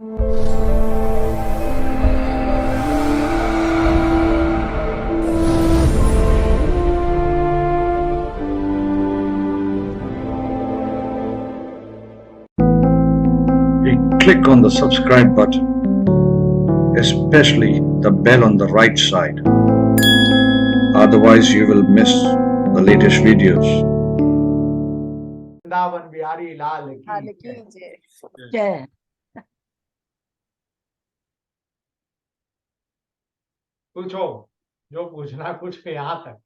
Click on the subscribe button, especially the bell on the right side. Otherwise, you will miss the latest videos. Vrindavan Bihari लाल की जय। जय। पूछो जो पूछना, कुछ यहाँ तक,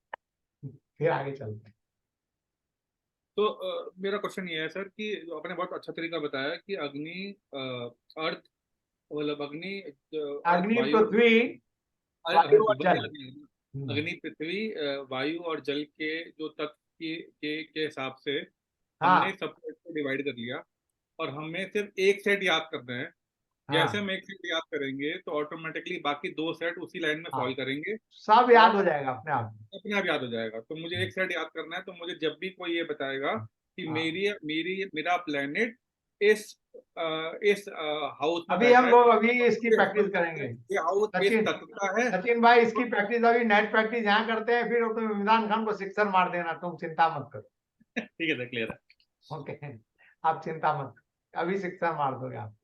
फिर आगे चलते हैं। तो मेरा क्वेश्चन ये है सर कि जो आपने बहुत अच्छा तरीका बताया कि अग्नि, अर्थ, मतलब अग्नि, अग्नि, वायु, पृथ्वी, वायु और जल। अग्नि, पृथ्वी, वायु और जल के जो तत्व के हिसाब से हाँ। हमने सब को डिवाइड कर लिया और हमें सिर्फ एक सेट याद करना है। जैसे हम एक सेट याद करेंगे तो ऑटोमेटिकली बाकी दो सेट उसी लाइन में फॉल करेंगे, सब याद हो जाएगा अपने आप याद हो जाएगा। तो मुझे एक सेट याद करना है, तो मुझे जब भी कोई ये बताएगा कि मेरा प्लेनेट इस हाउस में अभी हम लोग अभी इसकी प्रैक्टिस करेंगे। ये हाउस इस तत्व का है। सचिन भाई, इसकी प्रैक्टिस अभी नेट प्रैक्टिस यहाँ करते हैं, फिर तुम इमरान खान को सिक्सर मार देना, तुम चिंता मत करो। ठीक है सर, क्लियर है। ओके, आप चिंता मत करो, अभी सिक्सर मार दोगे आप,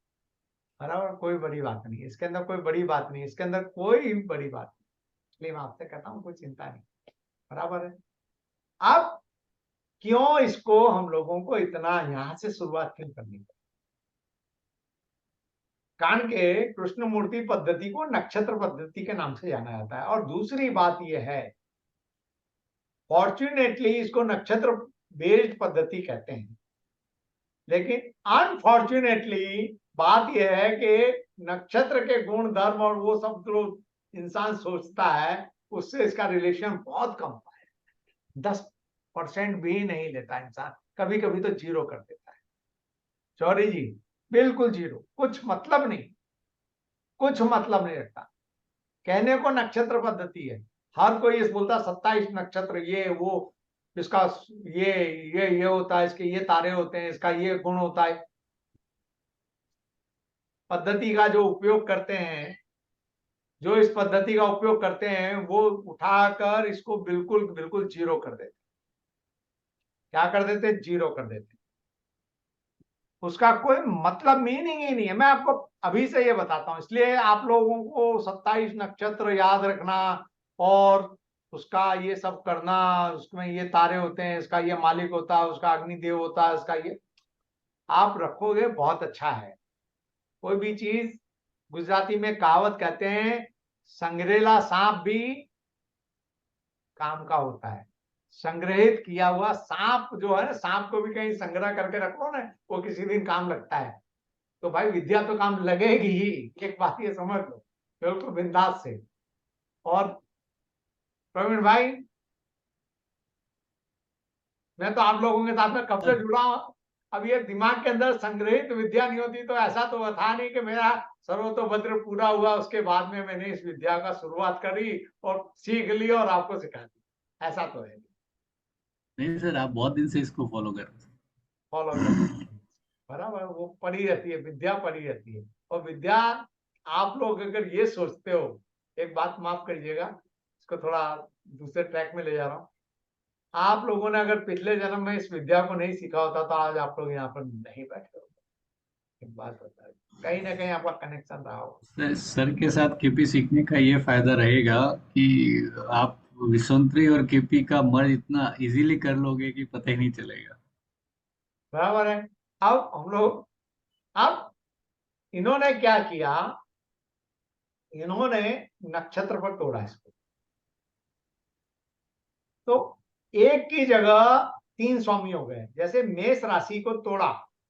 बराबर। कोई बड़ी बात नहीं इसके अंदर, कोई बड़ी बात नहीं इसके अंदर, कोई बड़ी बात नहीं। इसलिए मैं आपसे कहता हूँ कोई चिंता नहीं, बराबर है। अब क्यों इसको हम लोगों को इतना यहां से शुरुआत क्यों करनी पड़ी? कारण के कृष्ण मूर्ति पद्धति को नक्षत्र पद्धति के नाम से जाना जाता है। और दूसरी बात यह है, फॉर्चुनेटली इसको नक्षत्र बेस्ड पद्धति कहते हैं, लेकिन अनफॉर्चुनेटली बात यह है कि नक्षत्र के गुण धर्म और वो सब जो इंसान सोचता है उससे इसका रिलेशन बहुत कम है। 10% भी नहीं लेता इंसान, कभी कभी तो 0 कर देता है। चौरी जी, बिल्कुल 0, कुछ मतलब नहीं, कुछ मतलब नहीं रखता। कहने को नक्षत्र पद्धति है, हर कोई इस बोलता 27 नक्षत्र, ये वो, इसका ये होता है, इसके ये तारे होते हैं, इसका ये गुण होता है। पद्धति का जो उपयोग करते हैं, जो इस पद्धति का उपयोग करते हैं, वो उठाकर इसको बिल्कुल बिल्कुल 0 कर देते। क्या कर देते? 0 कर देते। उसका कोई मतलब मीनिंग ही नहीं है। मैं आपको अभी से ये बताता हूं, इसलिए आप लोगों को 27 नक्षत्र याद रखना और उसका ये सब करना, उसमें ये तारे होते हैं, इसका ये मालिक होता है, उसका अग्निदेव होता है, इसका ये आप रखोगे बहुत अच्छा है। कोई भी चीज, गुजराती में कहावत कहते हैं, संग्रेला सांप भी काम का होता है। संग्रहित किया हुआ सांप जो है ना, सांप को भी कहीं संग्रह करके रखो ना, वो किसी दिन काम लगता है। तो भाई विद्या तो काम लगेगी ही, एक बात ये समझ लो, बिल्कुल बिंदास से। और प्रवीण भाई, मैं तो आप लोगों के साथ में कब से जुड़ा हूं, अब ये दिमाग के अंदर संग्रहित विद्या नहीं होती तो ऐसा तो था नहीं कि मेरा सर्वतोभद्र पूरा हुआ, उसके बाद में मैंने इस विद्या का शुरुआत करी और सीख ली और आपको सिखा दी, ऐसा तो है नहीं सर, आप बहुत दिन से इसको फॉलो कर रहे हैं। फॉलो कर, बराबर। वो पड़ी रहती है, विद्या पड़ी रहती है। और विद्या, आप लोग अगर ये सोचते हो, एक बात माफ करिएगा, इसको थोड़ा दूसरे ट्रैक में ले जा रहा हूं, आप लोगों ने अगर पिछले जन्म में इस विद्या को नहीं सीखा होता तो आज आप लोग यहाँ पर नहीं बैठे होते। एक बात बता, कहीं ना कहीं आपका कनेक्शन रहा हो। सर के साथ केपी सीखने का ये फायदा रहेगा कि आप विसंतरी और केपी का मर्ज इतना इजीली कर लोगे कि पता ही नहीं चलेगा। बराबर है। अब हम लोग, अब इन्होंने क्या किया, इन्होंने नक्षत्र पर तोड़ा इसको, तो एक की जगह 3 स्वामी हो गए। जैसे मेष राशि को तोड़ा,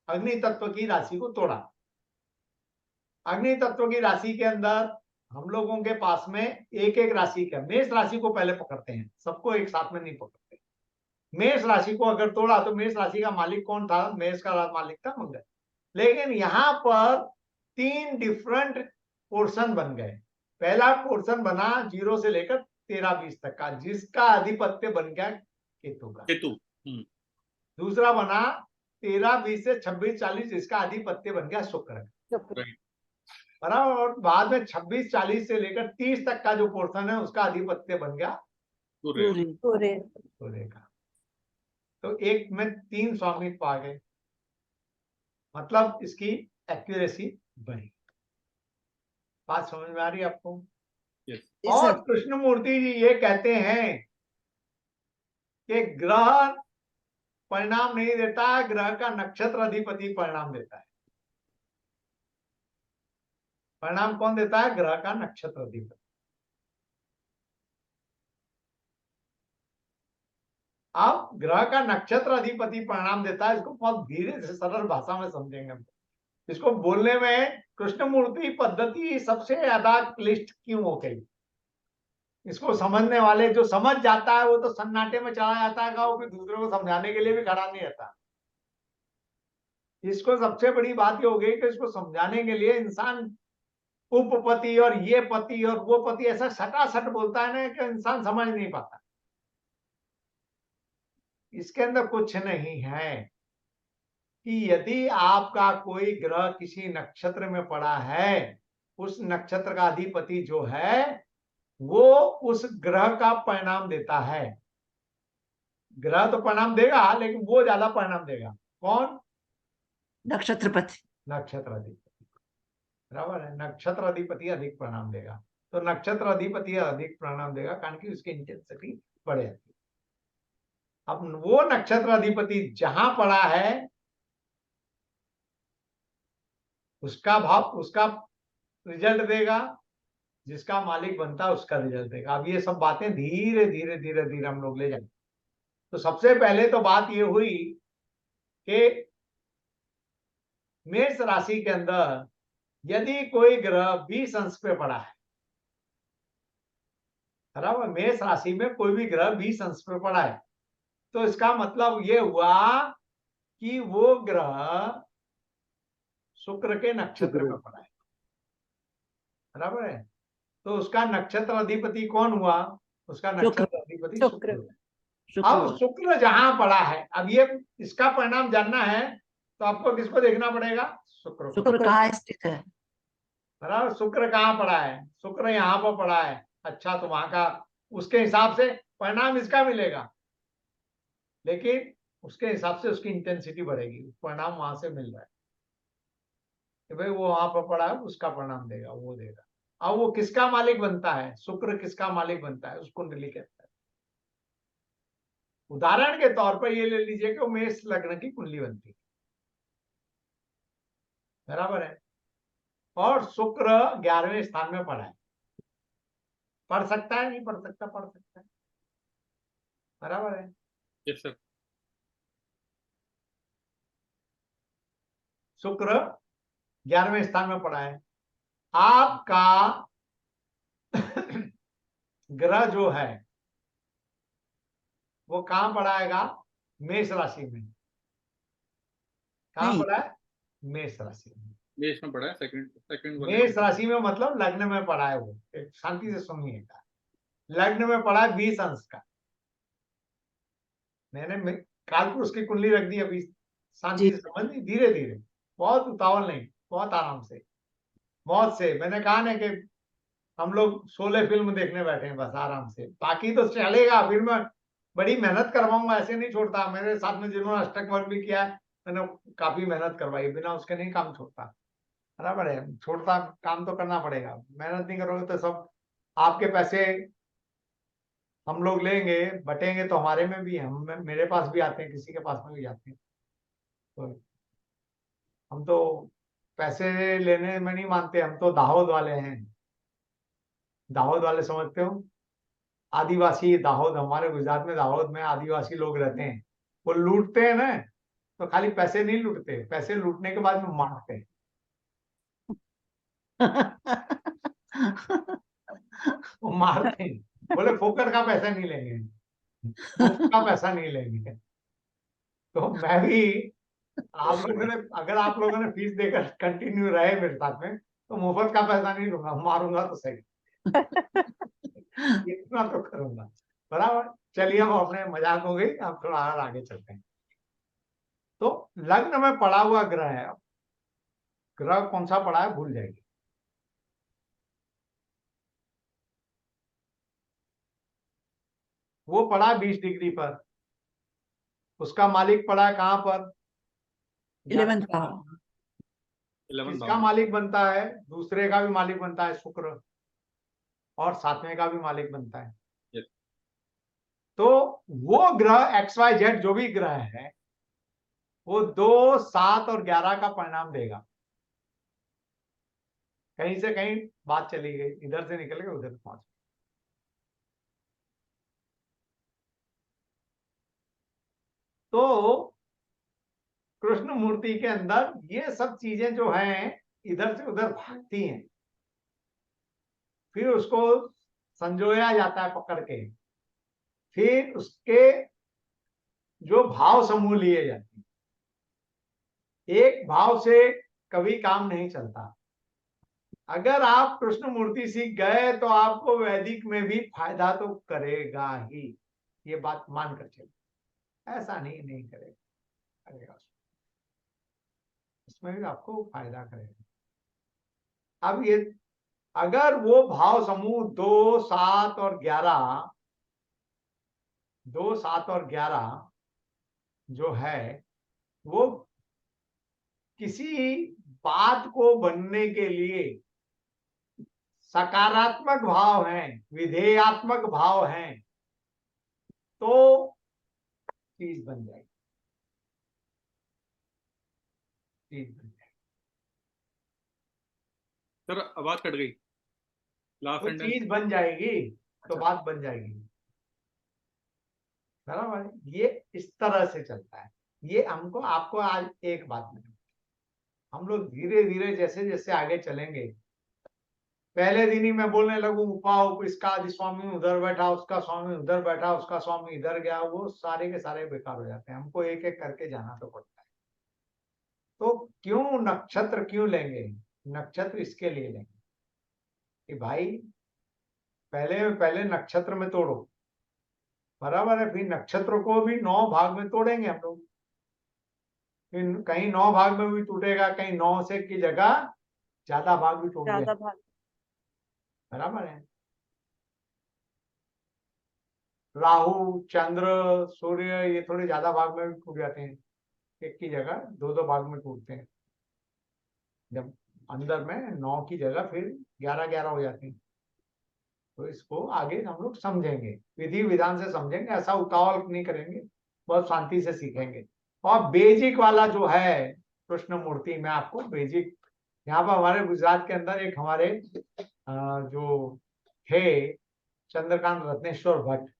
अग्नि तत्व की राशि को तोड़ा। अग्नि तत्व की राशि के अंदर हम लोगों के पास में एक एक राशि का, मेष राशि को पहले पकड़ते हैं, सबको एक साथ में नहीं पकड़ते। मेष राशि को अगर तोड़ा तो मेष राशि का मालिक कौन था? मेष का मालिक था मंगल। लेकिन यहां पर 3 डिफरेंट पोर्शन बन गए। पहला पोर्शन बना 0 से लेकर 13-20 तक का, जिसका अधिपत्य बन गया केतु का। केतु। दूसरा बना 13-20 से 26-40, जिसका अधिपत्य बन गया शुक्र। बराबर। और बाद में 26, 40 से लेकर 30 तक का जो पोर्शन है उसका अधिपत्य बन गया सूर्य। सूर्य का। तो एक में 3 स्वामित्व आ गए, मतलब इसकी एक्यूरेसी बढ़ी। बात समझ में आ रही है आपको? यस। और कृष्णमूर्ति जी ये कहते हैं कि ग्रह परिणाम नहीं देता है, ग्रह का नक्षत्र अधिपति परिणाम देता है। परिणाम कौन देता है? ग्रह का नक्षत्र अधिपति। अब ग्रह का नक्षत्र अधिपति परिणाम देता है, इसको बहुत धीरे से सरल भाषा में समझेंगे हम। इसको बोलने में कृष्णमूर्ति पद्धति सबसे ज्यादा क्लिष्ट क्यों हो गई? इसको समझने वाले जो समझ जाता है वो तो सन्नाटे में चला जाता है, वो फिर दूसरों को समझाने के लिए भी खड़ा नहीं रहता। इसको सबसे बड़ी बात ये हो गई कि इसको समझाने के लिए इंसान उपपति और ये पति और वो पति ऐसा सटासट बोलता है ना कि इंसान समझ नहीं पाता। इसके अंदर कुछ नहीं है कि यदि आपका कोई ग्रह किसी नक्षत्र में पड़ा है, उस नक्षत्र का अधिपति जो है वो उस ग्रह का परिणाम देता है। ग्रह तो परिणाम देगा लेकिन वो ज्यादा परिणाम देगा। कौन? नक्षत्रपति। नक्षत्र अधिपति। बराबर है, नक्षत्र अधिपति अधिक परिणाम देगा। तो नक्षत्र अधिपति अधिक परिणाम देगा कारण कि उसकी इंटेंसिटी बढ़ जाती है। अब वो नक्षत्र अधिपति जहां पड़ा है उसका भाव उसका रिजल्ट देगा, जिसका मालिक बनता है उसका रिजल्ट देगा। अब ये सब बातें धीरे धीरे धीरे धीरे हम लोग ले जाएंगे। तो सबसे पहले तो बात ये हुई कि मेष राशि के अंदर यदि कोई ग्रह 20 अंश पे पड़ा है, बराबर, मेष राशि में कोई भी ग्रह 20 अंश पे पड़ा है, तो इसका मतलब ये हुआ कि वो ग्रह शुक्र के नक्षत्र में पड़ा है। बराबर है। तो उसका नक्षत्र अधिपति कौन हुआ? उसका नक्षत्र अधिपति शुक्र। अब शुक्र जहां पड़ा है, अब ये इसका परिणाम जानना है तो आपको किसको देखना पड़ेगा? शुक्र। शुक्र कहाँ स्थित है? बराबर, शुक्र कहाँ पड़ा है? शुक्र यहाँ पर पड़ा है। अच्छा, तो वहां का उसके हिसाब से परिणाम इसका मिलेगा, लेकिन उसके हिसाब से उसकी इंटेंसिटी बढ़ेगी। परिणाम वहां से मिल रहा है कि भाई वो वहां पर पड़ा है, उसका परिणाम देगा, वो देगा। अब वो किसका मालिक बनता है? शुक्र किसका मालिक बनता है? उस कुंडली कहता है। उदाहरण के तौर पर ये ले लीजिए कि वो मेष लग्न की कुंडली बनती है, बराबर है, और शुक्र 11वें स्थान में पड़ा है। पढ़ सकता है? नहीं पढ़ सकता? पढ़ सकता है, बराबर है। Yes sir. शुक्र 11वें स्थान में पड़ा है। आपका ग्रह जो है वो कहां पड़ाएगा? मेष राशि में। कहां पड़ा है? मेष राशि में। मेष में पड़ा है, सेकंड मेष राशि में मतलब लग्न में पड़ा है। वो एक शांति से सुनिएगा, लग्न में पड़ा है 20 अंश का। मैंने कालपुरुष की कुंडली रख दी अभी, शांति से समझ, धीरे धीरे, बहुत उतावल नहीं, बहुत आराम से, मौत से। मैंने कहा ना कि हम लोग 16 फिल्म देखने बैठे हैं, बस आराम से, बाकी तो चलेगा। फिर मैं बड़ी मेहनत करवाऊंगा, ऐसे नहीं छोड़ता। मेरे साथ में जिन्होंने अष्टक वर्क भी किया है, मैंने काफी मेहनत करवाई, बिना उसके नहीं काम छोड़ता। बराबर है, छोड़ता काम तो करना पड़ेगा। मेहनत नहीं करोगे तो सब आपके पैसे हम लोग लेंगे, बटेंगे तो हमारे में भी, हम मेरे पास भी आते हैं, किसी के पास में भी आते हैं। तो हम तो पैसे लेने में नहीं मानते, हम तो दाहोद वाले हैं। दाहोद वाले समझते हो? आदिवासी दाहोद, हमारे गुजरात में दाहोद में आदिवासी लोग रहते हैं। वो लूटते हैं ना, तो खाली पैसे नहीं लूटते, पैसे लूटने के बाद में मारते हैं। वो मारते हैं, बोले फोकट का पैसा नहीं लेंगे, मुफ्त का पैसा नहीं लेंगे। तो मैं भी, आप लोगों ने, अगर आप लोगों ने फीस देकर कंटिन्यू रहे मेरे साथ में, तो मुफ्त का पैसा नहीं लूंगा, मारूंगा तो सही, इतना तो करूंगा। बराबर। चलिए, हम अपने मजाक हो गई, अब थोड़ा और आगे चलते हैं। तो लग्न में पड़ा हुआ ग्रह है, ग्रह कौन सा पड़ा है भूल जाएगी, वो पड़ा 20 डिग्री पर, उसका मालिक पड़ा कहाँ पर? 11th भाव। 11 किसका भाव। मालिक बनता है? दूसरे का भी मालिक बनता है शुक्र, और सातवें का भी मालिक बनता है। Yes. तो वो ग्रह XYZ जो भी ग्रह है वो 2, 7 और 11 का परिणाम देगा। कहीं से कहीं बात चली गई, इधर से निकल के उधर पहुंच। तो कृष्ण मूर्ति के अंदर ये सब चीजें जो हैं इधर से उधर भागती हैं, फिर उसको संजोया जाता है पकड़ के, फिर उसके जो भाव समूह लिए जाते हैं। एक भाव से कभी काम नहीं चलता। अगर आप कृष्ण मूर्ति सीख गए तो आपको वैदिक में भी फायदा तो करेगा ही, ये बात मानकर चलिए। ऐसा नहीं करेगा, इसमें भी आपको फायदा करेगा। अब ये अगर वो भाव समूह 2, 7 और 11, 2, 7 और 11 जो है वो किसी बात को बनने के लिए सकारात्मक भाव हैं, विधेयात्मक भाव हैं, तो चीज बन जाएगी, चीज बन जाएगी। सर आवाज कट गई, लास्ट वो सेंटेंस। चीज बन जाएगी तो बात बन जाएगी। बराबर है? ये इस तरह से चलता है। ये हमको आपको आज एक बात में, हम लोग धीरे धीरे जैसे जैसे आगे चलेंगे, पहले दिन ही मैं बोलने लगूं उपाउप, इसका आदि स्वामी उधर बैठा, उसका स्वामी उधर बैठा, उसका स्वामी इधर गया, वो सारे के सारे बेकार हो जाते हैं। हमको एक एक करके जाना तो पड़ता है। तो क्यों नक्षत्र क्यों लेंगे? नक्षत्र इसके लिए लेंगे कि भाई पहले नक्षत्र में तोड़ो, बराबर है। फिर नक्षत्र को भी 9 भाग में तोड़ेंगे हम लोग, फिर कहीं 9 भाग में भी टूटेगा, कहीं 9 से की जगह ज्यादा भाग भी टूट ज्यादा जाएगा, भाग। बराबर है। राहु, चंद्र, सूर्य ये थोड़े ज्यादा भाग में भी टूट जाते हैं, एक की जगह 2-2 भाग में टूटते हैं। जब अंदर में 9 की जगह फिर 11-11 हो जाते हैं। तो इसको आगे हम लोग समझेंगे, विधि विधान से समझेंगे, ऐसा उतावल नहीं करेंगे, बहुत शांति से सीखेंगे। और बेजिक वाला जो है कृष्ण मूर्ति में आपको बेजिक, यहाँ पर हमारे गुजरात के अंदर एक हमारे जो थे चंद्रकांत रत्नेश्वर भट्ट,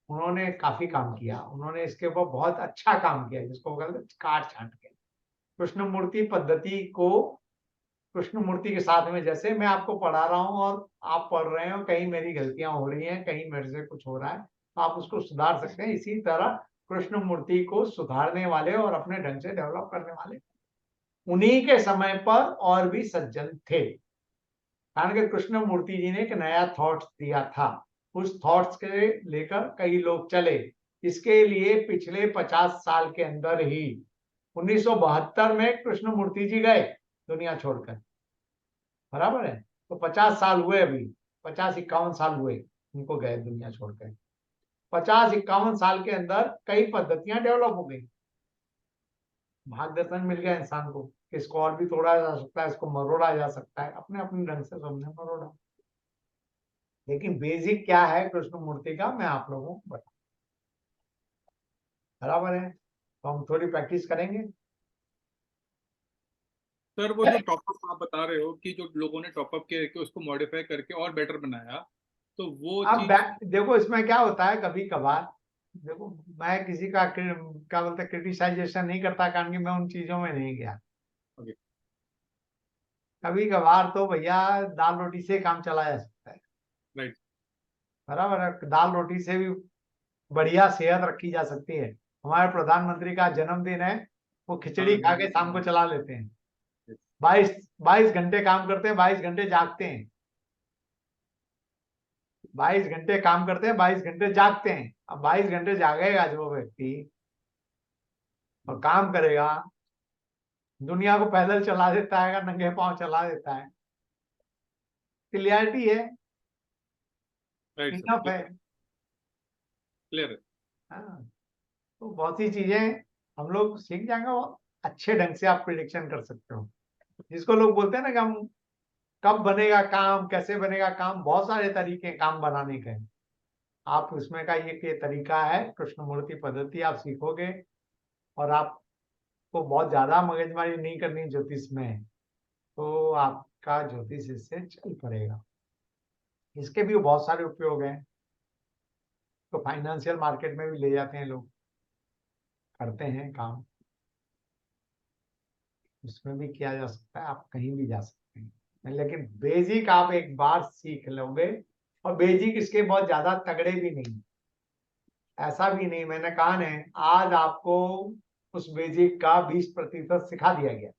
उन्होंने काफी काम किया, उन्होंने इसके ऊपर बहुत अच्छा काम किया, जिसको कहते हैं काट छांट के कृष्ण मूर्ति पद्धति को। कृष्ण मूर्ति के साथ में जैसे मैं आपको पढ़ा रहा हूँ और आप पढ़ रहे हो, कहीं मेरी गलतियां हो रही हैं, कहीं मेरे से कुछ हो रहा है, तो आप उसको सुधार सकते हैं। इसी तरह कृष्ण मूर्ति को सुधारने वाले और अपने ढंग से डेवलप करने वाले उन्हीं के समय पर और भी सज्जन थे। कारण कि कृष्ण मूर्ति जी ने एक नया थॉट्स दिया था, उस थॉट्स के लेकर कई लोग चले। इसके लिए पिछले 50 साल के अंदर ही 1972 में कृष्ण मूर्ति जी गए दुनिया छोड़कर, बराबर है। तो 50 साल हुए, अभी 50-51 साल हुए उनको गए दुनिया छोड़कर। 50-51 साल के अंदर कई पद्धतियां डेवलप हो गई, मार्गदर्शन मिल गया इंसान को, इसको और भी तोड़ा जा सकता है, इसको मरोड़ा जा सकता है, अपने अपने ढंग से सबने मरोड़ा। लेकिन बेसिक क्या है कृष्ण मूर्ति का, मैं आप लोगों को बता, बराबर है। तो हम थोड़ी प्रैक्टिस करेंगे। सर वो जो टॉपअप आप बता रहे हो कि जो लोगों ने टॉपअप करके उसको मॉडिफाई करके और बेटर बनाया, तो वो अब चीज देखो इसमें क्या होता है, कभी कभार देखो मैं किसी का क्या बोलते हैं क्रिटिसाइजेशन नहीं करता, कारण कि मैं उन चीजों में नहीं गया। Okay. कभी कभार तो भैया दाल रोटी से काम चला जा सकता है, राइट। बराबर है। दाल रोटी से भी बढ़िया सेहत रखी जा सकती है। हमारे प्रधानमंत्री का जन्मदिन है, वो खिचड़ी खा के शाम को चला लेते हैं। 22 घंटे काम करते हैं, 22 घंटे जागते हैं, 22 घंटे काम करते हैं, 22 घंटे जागते हैं। अब 22 घंटे जागेगा जो व्यक्ति और काम करेगा, दुनिया को पैदल चला देता है, नंगे पांव चला देता है, क्लियरिटी है, राइट इनफ है। क्लियर है। हाँ, तो बहुत सी चीजें हम लोग सीख जाएंगे और अच्छे ढंग से आप प्रिडिक्शन कर सकते हो। जिसको लोग बोलते हैं ना कि हम कब बनेगा काम, कैसे बनेगा काम, बहुत सारे तरीके हैं काम बनाने के। आप उसमें का ये तरीका है कृष्णमूर्ति पद्धति, आप सीखोगे और आपको बहुत ज्यादा मगजमारी नहीं करनी ज्योतिष में, तो आपका ज्योतिष इससे चल पड़ेगा। इसके भी बहुत सारे उपयोग हैं, तो फाइनेंशियल मार्केट में भी ले जाते हैं लोग, करते हैं काम, उसमें भी किया जा सकता है, आप कहीं भी जा सकते हैं। लेकिन बेसिक आप एक बार सीख लोगे, और बेसिक इसके बहुत ज्यादा तगड़े भी नहीं, ऐसा भी नहीं, मैंने कहा ना आज आपको उस बेसिक का 20% सिखा दिया गया,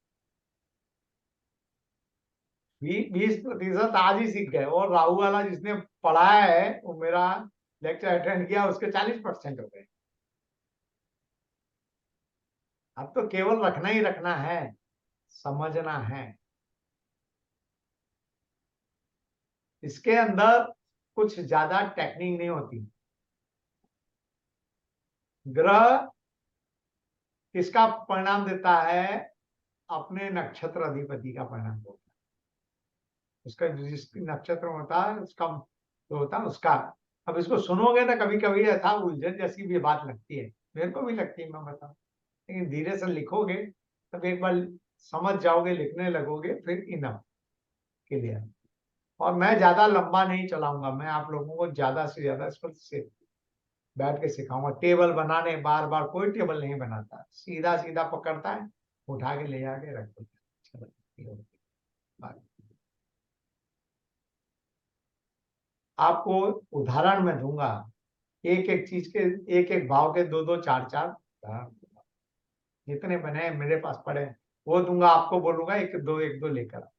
20% आज ही सीख गए। और राहु वाला जिसने पढ़ाया है वो मेरा लेक्चर अटेंड किया, उसके 40% हो गए। अब तो केवल रखना ही रखना है, समझना है। इसके अंदर कुछ ज्यादा टेक्निक नहीं होती। ग्रह किसका परिणाम देता है? अपने नक्षत्र अधिपति का परिणाम होता है। उसका जिस नक्षत्र होता है उसका जो होता है उसका। अब इसको सुनोगे ना, कभी कभी ऐसा उलझन जैसी भी बात लगती है, मेरे को भी लगती है, मैं बताऊं, लेकिन धीरे से लिखोगे तब एक बार समझ जाओगे, लिखने लगोगे, फिर इनफ क्लियर। और मैं ज्यादा लंबा नहीं चलाऊंगा, मैं आप लोगों को ज्यादा से ज्यादा इस पर बैठ के सिखाऊंगा। टेबल बनाने बार बार कोई टेबल नहीं बनाता, सीधा सीधा पकड़ता है, उठा के ले जाके रख देता है। आपको उदाहरण मैं दूंगा, एक एक चीज के, एक एक भाव के दो दो चार चार उदाहरण दूंगा। जितने बने हैं मेरे पास पड़े हैं, वो दूंगा, आपको बोलूंगा एक दो लेकर आओ।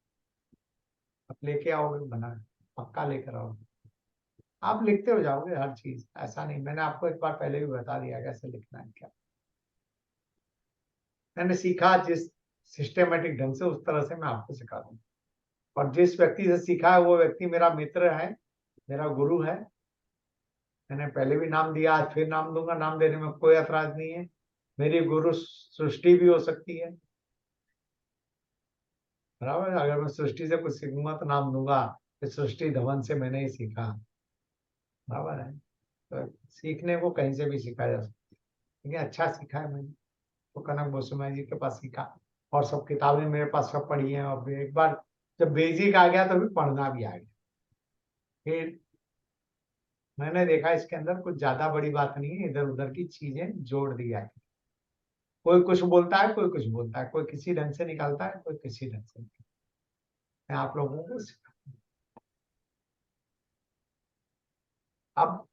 आप लेके आओगे, बना पक्का लेकर आओगे, आप लिखते हो जाओगे हर चीज। ऐसा नहीं, मैंने आपको एक बार पहले भी बता दिया कैसे लिखना है क्या। मैंने सीखा जिस सिस्टेमेटिक ढंग से, उस तरह से मैं आपको सिखा दूंगा। और जिस व्यक्ति से सीखा है वो व्यक्ति मेरा मित्र है, मेरा गुरु है। मैंने पहले भी नाम दिया, आज फिर नाम दूंगा, नाम देने में कोई ऐतराज नहीं है। मेरी गुरु सृष्टि भी हो सकती है, बराबर। अगर मैं सृष्टि से कुछ सीखूंगा तो नाम दूंगा कि सृष्टि धवन से मैंने ही सीखा, बराबर है। तो सीखने को कहीं से भी सीखा जा सकता है, लेकिन अच्छा सीखा है मैंने तो कनक गोस्वामी जी के पास सीखा। और सब किताबें मेरे पास सब पढ़ी हैं, और एक बार जब बेसिक आ गया तो भी पढ़ना भी आ गया। फिर मैंने देखा इसके अंदर कुछ ज्यादा बड़ी बात नहीं है, इधर उधर की चीजें जोड़ दी जाती। कोई कुछ बोलता है, कोई कुछ बोलता है, कोई किसी ढंग से निकालता है, कोई किसी ढंग से निकालता है। मैं आप लोगों को अब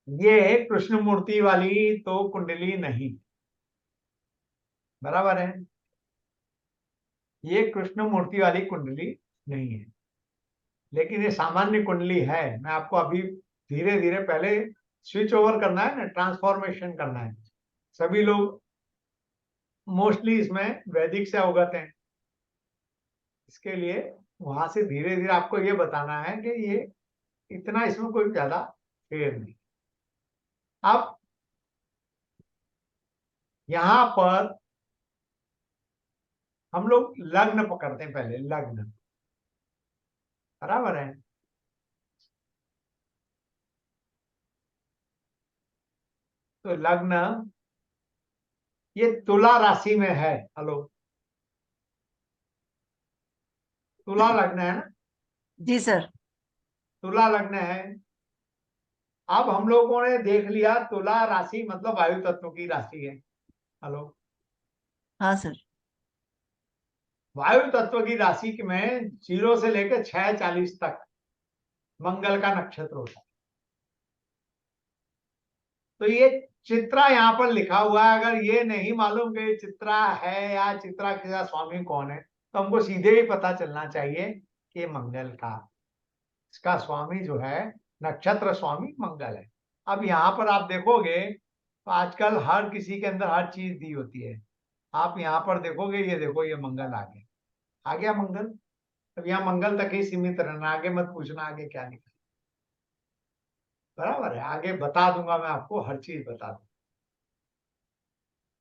ये कृष्ण मूर्ति वाली तो कुंडली नहीं, बराबर है, ये कृष्ण मूर्ति वाली कुंडली नहीं है, लेकिन ये सामान्य कुंडली है। मैं आपको अभी धीरे धीरे, पहले स्विच ओवर करना है ना, ट्रांसफॉर्मेशन करना है। सभी लोग मोस्टली इसमें वैदिक से अवगत हैं, इसके लिए वहां से धीरे धीरे आपको ये बताना है कि ये इतना, इसमें कोई ज्यादा फेर नहीं। अब यहां पर हम लोग लग्न पकड़ते हैं, पहले लग्न, बराबर है। तो लग्न ये तुला राशि में है, हेलो, तुला लग्न है ना, जी सर। तुला लग्न है। अब हम लोगों ने देख लिया तुला राशि मतलब वायु तत्व की राशि है, हेलो। हाँ सर। वायु तत्व की राशि में 0 से लेकर 6:40 तक मंगल का नक्षत्र होता है। तो ये चित्रा यहाँ पर लिखा हुआ है, अगर ये नहीं मालूम कि ये चित्रा है या चित्रा का स्वामी कौन है, तो हमको सीधे ही पता चलना चाहिए कि मंगल का, इसका स्वामी जो है, नक्षत्र स्वामी मंगल है। अब यहाँ पर आप देखोगे तो आजकल हर किसी के अंदर हर चीज दी होती है। आप यहाँ पर देखोगे, ये देखो ये मंगल आ गया मंगल। अब यहाँ मंगल तक ही सीमित रहना, आगे मत पूछना आगे क्या निकला। बराबर है, आगे बता दूंगा मैं आपको, हर चीज बता दूंगा।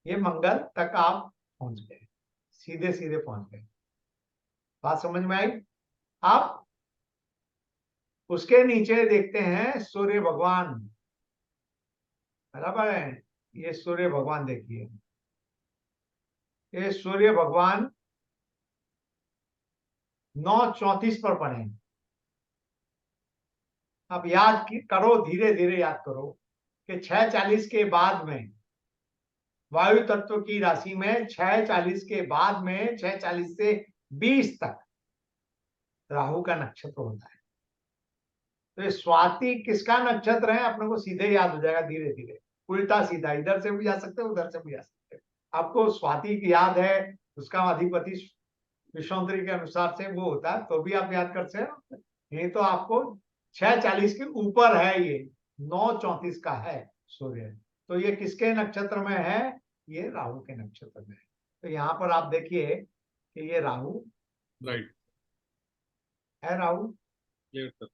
ये मंगल तक आप पहुंच गए, सीधे सीधे पहुंच गए। बात समझ में आई? आप उसके नीचे देखते हैं सूर्य भगवान। बराबर है, ये सूर्य भगवान देखिए, ये सूर्य भगवान 9:34 पर पड़े हैं। अब याद करो, धीरे धीरे याद करो कि 6:40 के बाद में वायु तत्व की राशि में 6:40 के बाद में 6:40 से 20 तक राहु का नक्षत्र होता है। तो ये स्वाति किसका नक्षत्र है अपने को सीधे याद हो जाएगा, धीरे धीरे उल्टा सीधा, इधर से भी जा सकते हो उधर से भी जा सकते हो। आपको स्वाति की याद है, उसका अधिपति विश्वामित्र के अनुसार से वो होता है, तो भी आप याद कर सकते हो। ये तो आपको 6:40 के ऊपर है, ये 9:34 का है सूर्य। तो ये किसके नक्षत्र में है? ये राहु के नक्षत्र में है। तो यहाँ पर आप देखिए कि ये राहु राइट है, राहु। Clear sir.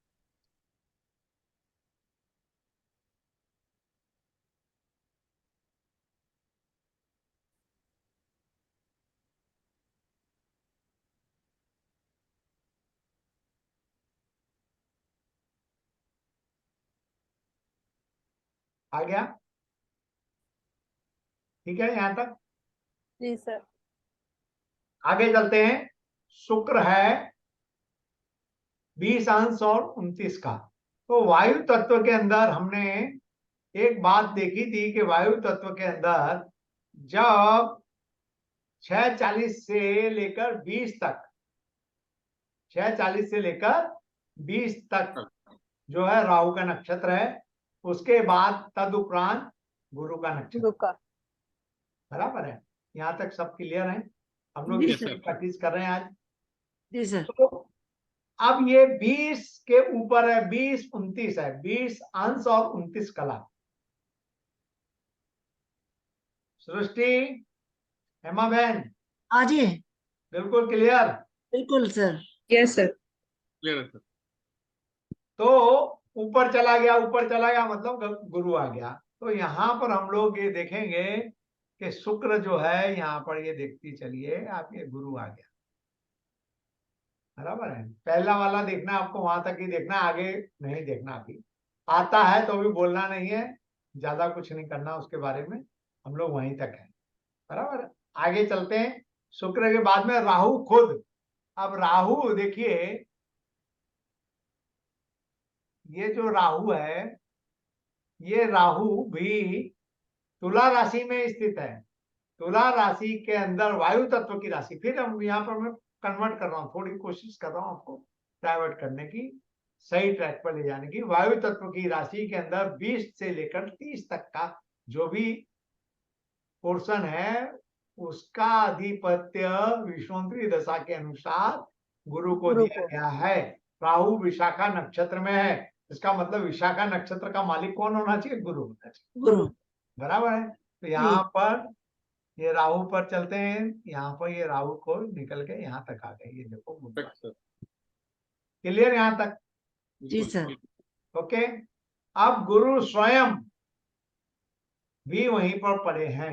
आ गया? ठीक है यहाँ तक? जी सर। आगे चलते हैं। शुक्र है 20 अंश और 29 का। तो वायु तत्व के अंदर हमने एक बात देखी थी कि वायु तत्व के अंदर जब 6:40 से लेकर 20 तक, 6:40 से लेकर 20 तक जो है राहु का नक्षत्र है। उसके बाद तदुपरांत गुरु का नक्षत्र। रुका। बराबर है, यहाँ तक सब क्लियर है? हम लोग जी इसकी सर। प्रैक्टिस कर रहे हैं आज। जी सर। तो अब ये 20 के ऊपर है, 20 29 है, 20 अंश और 29 कला। सृष्टि, हेमा बहन, हाँ जी, बिल्कुल क्लियर? बिल्कुल सर। Yes sir. क्लियर है सर। तो ऊपर चला गया, ऊपर चला गया मतलब गुरु आ गया। तो यहाँ पर हम लोग ये देखेंगे कि शुक्र जो है, यहाँ पर ये देखती चलिए आप, ये गुरु आ गया। बराबर है, पहला वाला देखना आपको, वहां तक ही देखना, आगे नहीं देखना। अभी आता है तो भी बोलना नहीं है, ज्यादा कुछ नहीं करना उसके बारे में, हम लोग वहीं तक है। बराबर है? आगे चलते हैं। शुक्र के बाद में राहु खुद। अब राहु देखिए, ये जो राहु है, ये राहु भी तुला राशि में स्थित है। तुला राशि के अंदर वायु तत्व की राशि, फिर हम यहाँ पर मैं कन्वर्ट कर रहा हूँ, थोड़ी कोशिश कर रहा हूँ आपको डाइवर्ट करने की, सही ट्रैक पर ले जाने की। वायु तत्व की राशि के अंदर 20 से लेकर 30 तक का जो भी पोर्शन है, उसका अधिपत्य विश्वामित्री दशा के अनुसार गुरु को दिया गया है। राहु विशाखा नक्षत्र में है, इसका मतलब विशाखा नक्षत्र का मालिक कौन होना चाहिए? गुरु होना चाहिए। गुरु। बराबर है? तो यहाँ पर ये राहु पर चलते हैं, यहाँ पर ये राहु को निकल के यहाँ तक आ गए, ये देखो Correct, सर। क्लियर यहाँ तक? जी सर। ओके। अब गुरु स्वयं भी वहीं पर पड़े हैं।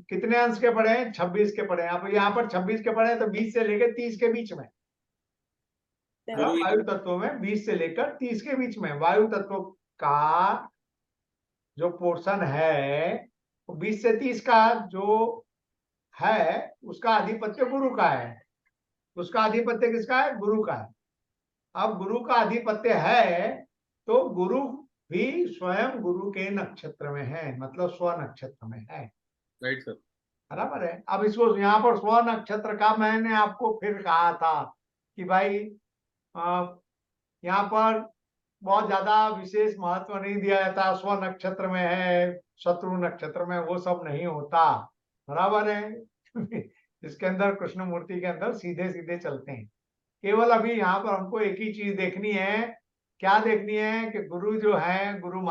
कितने अंश के पड़े हैं? 26 के पड़े हैं। अब यहाँ पर 26 के पड़े हैं, तो 20 से लेकर 30 के बीच में, वायु तत्व में 20 से लेकर 30 के बीच में वायु तत्व का जो पोर्शन है, तो 20 से 30 का जो है, उसका अधिपत्य गुरु का है। उसका अधिपत्य किसका है? गुरु का है। अब गुरु का अधिपत्य है, तो गुरु भी स्वयं गुरु के नक्षत्र में है, मतलब स्व नक्षत्र में है। Right sir. बराबर है? अब इसको यहाँ पर स्व नक्षत्र का मैंने आपको फिर कहा था कि भाई यहाँ पर बहुत ज्यादा विशेष महत्व नहीं दिया जाता, स्व नक्षत्र में है, शत्रु नक्षत्र में, वो सब नहीं होता। बराबर है? इसके अंदर कृष्ण मूर्ति के अंदर सीधे सीधे चलते हैं। केवल अभी यहाँ पर हमको एक ही चीज देखनी है। क्या देखनी है? कि गुरु जो है, गुरु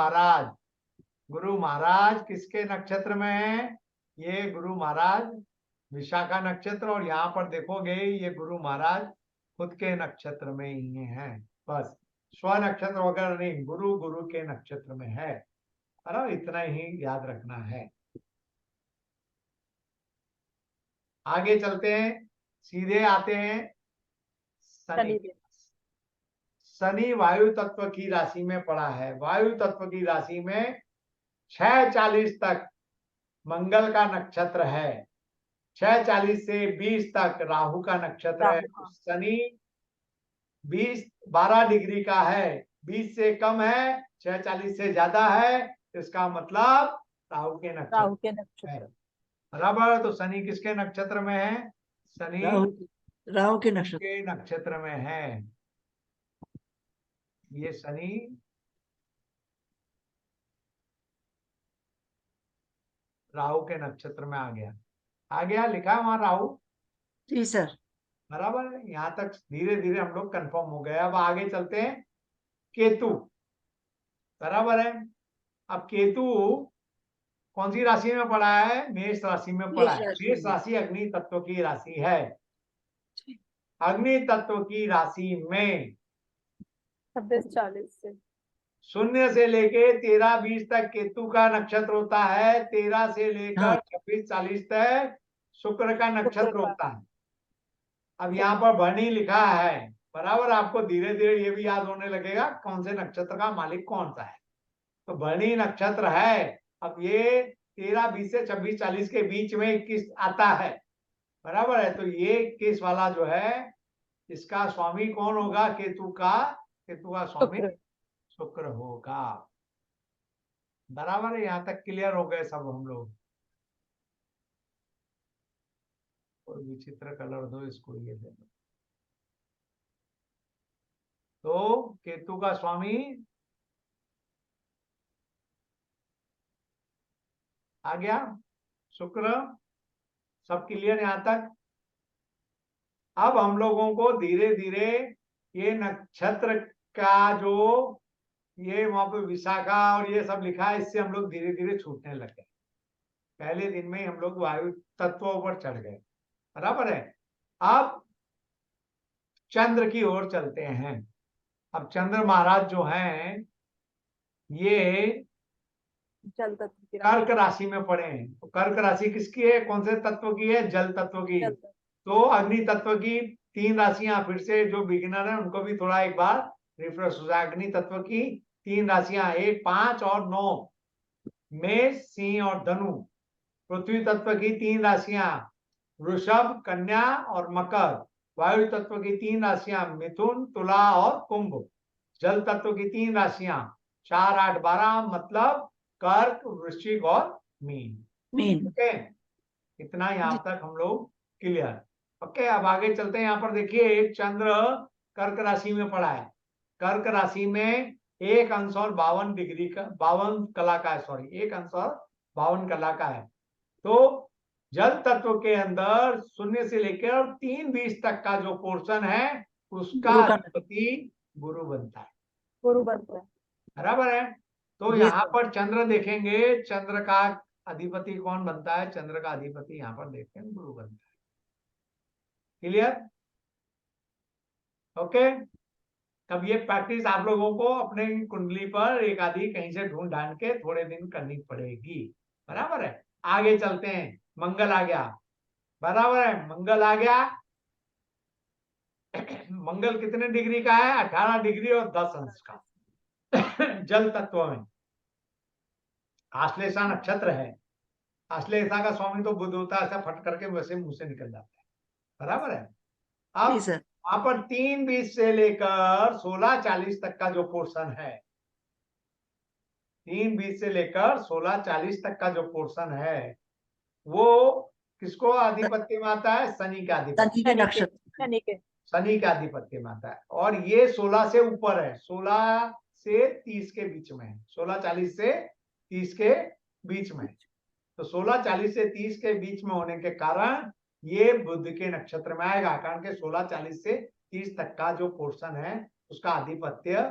महाराज किसके नक्षत्र में है? ये गुरु महाराज विशाखा नक्षत्र, और यहाँ पर देखोगे ये गुरु महाराज खुद के नक्षत्र में ही हैं। बस स्व नक्षत्र वगैरह नहीं, गुरु गुरु के नक्षत्र में है। अरे इतना ही याद रखना है। आगे चलते हैं, सीधे आते हैं शनि। शनि वायु तत्व की राशि में पड़ा है। वायु तत्व की राशि में 6:40 तक मंगल का नक्षत्र है, 6:40 से 20 तक राहु का नक्षत्र है। शनि 12 डिग्री का है, 20 से कम है, 6:40 से ज्यादा है, इसका मतलब राहु के नक्षत्र है। बराबर है। तो शनि किसके नक्षत्र में है? शनि राहु के नक्षत्र के नक्षत्र में है। ये शनि राहु के नक्षत्र में आ गया, लिखा है वहां राहु। जी सर। बराबर है। यहाँ तक धीरे धीरे हम लोग कंफर्म हो गए। अब आगे चलते हैं केतु। बराबर है। अब केतु कौन सी राशि में पड़ा है? मेष राशि में पड़ा है। मेष राशि अग्नि तत्व की राशि है। अग्नि तत्व की राशि में 26-40 से 0 से लेके 13-20 तक केतु का नक्षत्र होता है, 13 से लेकर 26-40 तक शुक्र का नक्षत्र होता है। अब यहाँ पर भरणी लिखा है। बराबर, आपको धीरे धीरे ये भी याद होने लगेगा कौन से नक्षत्र का मालिक कौन सा है। तो भरणी नक्षत्र है। अब ये 13-20 से 26-40 के बीच में 21 आता है। बराबर है। तो ये 21 वाला जो है, इसका स्वामी कौन होगा? केतु का स्वामी शुक्र होगा। बराबर है। यहाँ तक क्लियर हो गए सब हम लोग। कोई विचित्र कलर दो इसको, ये दे दो। तो केतु का स्वामी आ गया शुक्र। सब क्लियर यहाँ तक? अब हम लोगों को धीरे धीरे ये नक्षत्र का जो ये वहां पे विशाखा और ये सब लिखा है, इससे हम लोग धीरे धीरे छूटने लगे। पहले दिन में ही हम लोग वायु तत्वों पर चढ़ गए। बराबर है। अब चंद्र की ओर चलते हैं। अब चंद्र महाराज जो हैं, ये कर्क राशि में पड़े हैं। तो कर्क राशि किसकी है? कौन से तत्व की है? जल तत्व की। तो अग्नि तत्व की 3 राशियां, फिर से जो बिगिनर है उनको भी थोड़ा एक बार रिफ्रेश हो जाए। अग्नि तत्व की 3 राशियां, 1, 5 और 9, मेष, सिंह और धनु। पृथ्वी तत्व की 3 राशियां, वृषभ, कन्या और मकर। वायु तत्व की 3 राशियां, मिथुन, तुला और कुंभ। जल तत्व की 3 राशियां, 4, 8, 12, मतलब कर्क, वृश्चिक और मीन। ओके, इतना यहाँ तक हम लोग क्लियर। ओके, अब आगे चलते हैं। यहाँ पर देखिए चंद्र कर्क राशि में पड़ा है। कर्क राशि में 1 अंश और 52 डिग्री का 52 कला का है, सॉरी 1 अंश और 52 कला का है। तो जल तत्व के अंदर 0 से लेकर 3:20 तक का जो पोर्शन है, उसका अधिपति गुरु बनता है। बराबर है। तो यहाँ पर चंद्र देखेंगे, चंद्र का अधिपति कौन बनता है? चंद्र का अधिपति यहाँ पर देखते हैं गुरु बनता है। क्लियर? ओके। तब ये प्रैक्टिस आप लोगों को अपने कुंडली पर एक आधी कहीं से ढूंढ ढांड के थोड़े दिन करनी पड़ेगी। बराबर है। आगे चलते हैं। मंगल आ गया। बराबर है। मंगल आ गया। मंगल कितने डिग्री का है? 18 डिग्री और 10 अंश का। जल तत्व में आश्लेषा नक्षत्र है। आश्लेषा का स्वामी तो बुध होता है, ऐसा फट करके वैसे मुंह से निकल जाता है। बराबर है। अब वहां पर 3:20 से लेकर 16:40 तक का जो पोर्शन है, 3:20 से लेकर 16:40 तक का जो पोर्शन है, वो किसको आधिपत्य में आता है? शनि का आधिपत्य। शनि का आधिपत्य में आता है। और ये 16 से ऊपर है, 16 से 30 के बीच में है, 16:40 से 30 के बीच में। तो 16:40 से 30 के बीच में होने के कारण ये बुध के नक्षत्र में आएगा, कारण के 16:40 से 30 तक का जो पोर्शन है उसका आधिपत्य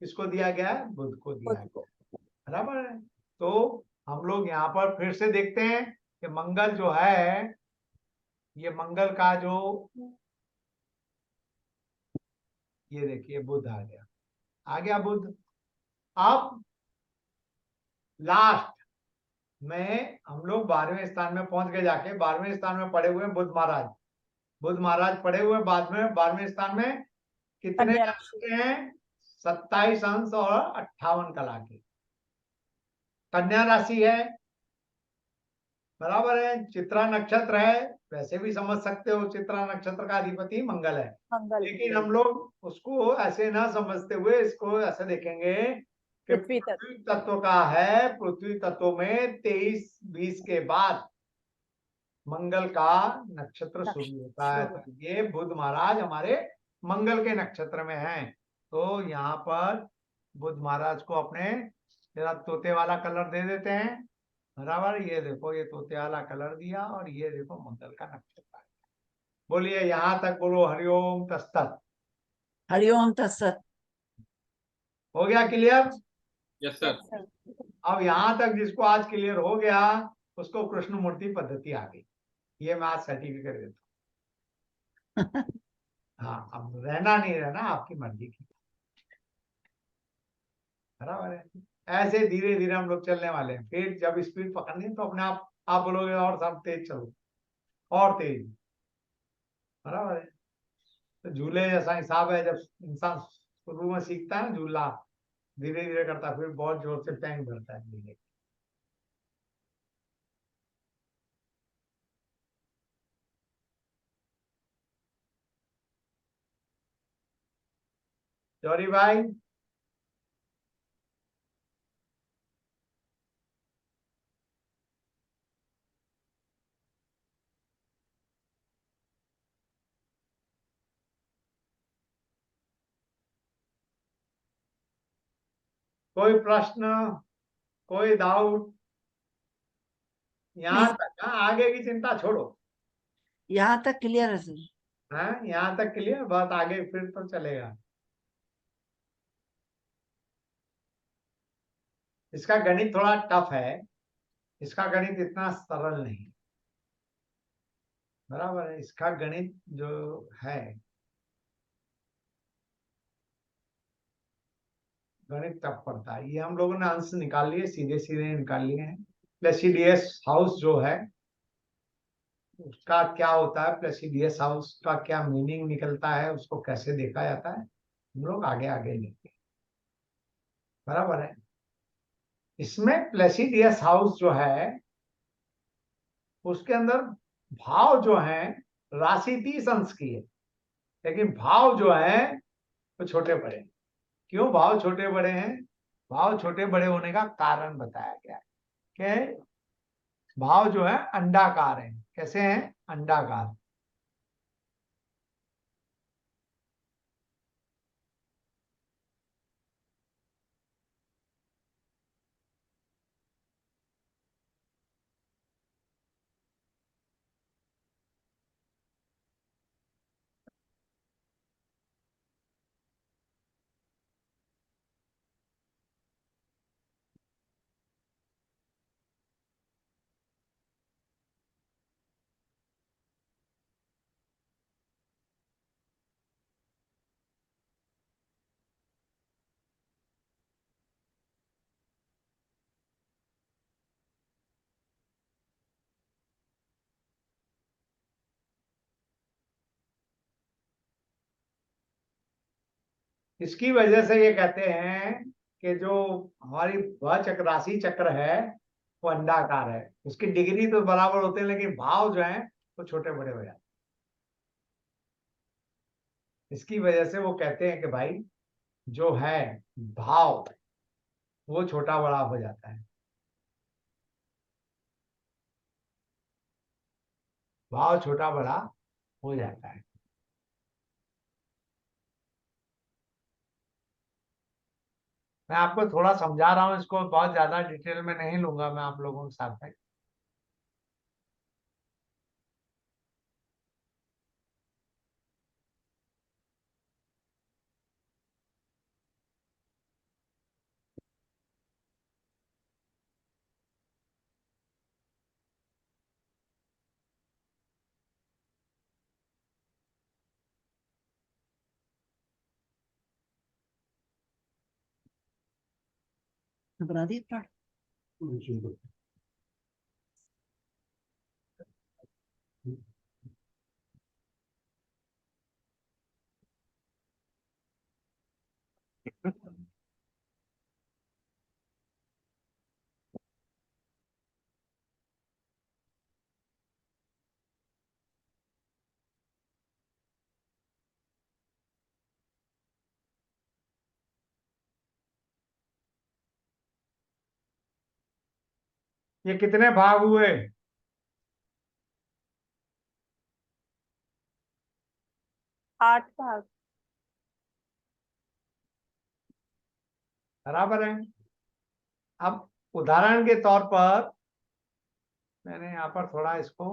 किसको दिया गया है? बुध को दिया गया। बराबर है। तो हम लोग यहाँ पर फिर से देखते हैं कि मंगल जो है ये मंगल का जो, ये देखिए बुध आ गया बुध। अब लास्ट में हम लोग 12वें स्थान में पहुंच गए, जाके 12वें स्थान में पड़े हुए हैं बुध महाराज। बुध महाराज पड़े हुए बाद में 12वें स्थान में कितने कन्या अंक राशि। के हैं? 27 अंश और 58 कला के। कन्या राशि है, बराबर है। चित्रा नक्षत्र है, वैसे भी समझ सकते हो चित्रा नक्षत्र का अधिपति मंगल है, मंगल लेकिन हम लोग उसको ऐसे ना समझते हुए इसको ऐसे देखेंगे कि पृथ्वी तत्व। पृथ्वी तत्व का है। पृथ्वी तत्व में 23-20 के बाद मंगल का नक्षत्र शुरू होता है, तो ये बुध महाराज हमारे मंगल के नक्षत्र में हैं। तो यहाँ पर बुध महाराज को अपने जरा तोते वाला कलर दे देते हैं, बराबर। ये देखो, ये तोते वाला कलर दिया, और ये देखो मंगल का नक्षत्र। बोलिए यहाँ तक, बोलो हरिओम तस्तत। हरिओम तत्सत। हो गया clear? Yes sir. Yes, sir. अब यहाँ तक जिसको आज क्लियर हो गया, उसको कृष्ण मूर्ति पद्धति आ गई। ये मैं आज सर्टिफिकेट देता हूँ। हाँ, अब रहना नहीं रहना आपकी मर्जी की, बराबर है। ऐसे धीरे धीरे हम लोग चलने वाले हैं, फिर जब स्पीड पकड़नी है तो अपने आप बोलोगे और सब तेज चलो, और तेज, बराबर है। तो झूले जैसा हिसाब है, जब इंसान शुरू में सीखता है ना झूला, धीरे धीरे करता है, फिर बहुत जोर से टैंक भरता है धीरे। जौहरी भाई, कोई प्रश्न, कोई डाउट? यहाँ नहीं, तक, हाँ, आगे की चिंता छोड़ो। यहाँ तक क्लियर है सर। हाँ, यहाँ तक क्लियर, बात आगे फिर तो चलेगा। इसका गणित थोड़ा टफ है, इसका गणित इतना सरल नहीं, बराबर है। इसका गणित जो है, गणित टफ पड़ता है। ये हम लोगों ने अंश निकाल लिए, सीधे सीधे निकाल लिए हैं। प्लेसिडियस हाउस जो है उसका क्या होता है, प्लेसिडियस हाउस का क्या मीनिंग निकलता है, उसको कैसे देखा जाता है, हम लोग आगे आगे लेंगे, बराबर है। इसमें प्लेसिडियस हाउस जो है उसके अंदर भाव जो है, राशि 30 अंश की है, लेकिन भाव जो है वो छोटे बड़े हैं। क्यों भाव छोटे बड़े हैं? भाव छोटे बड़े होने का कारण बताया गया है कि भाव जो है अंडाकार है। कैसे हैं? अंडाकार। इसकी वजह से ये कहते हैं कि जो हमारी वह चक्र, राशि चक्र है, वो अंडाकार है। उसकी डिग्री तो बराबर होते हैं, लेकिन भाव जो है वो छोटे बड़े हो जाते हैं। इसकी वजह से वो कहते हैं कि भाई जो है भाव वो छोटा बड़ा हो जाता है, भाव छोटा बड़ा हो जाता है। मैं आपको थोड़ा समझा रहा हूँ, इसको बहुत ज्यादा डिटेल में नहीं लूंगा मैं आप लोगों के साथ में। बना दी प्लॉट। ये कितने भाग हुए? 8 भाग। बराबर है। अब उदाहरण के तौर पर मैंने यहाँ पर थोड़ा इसको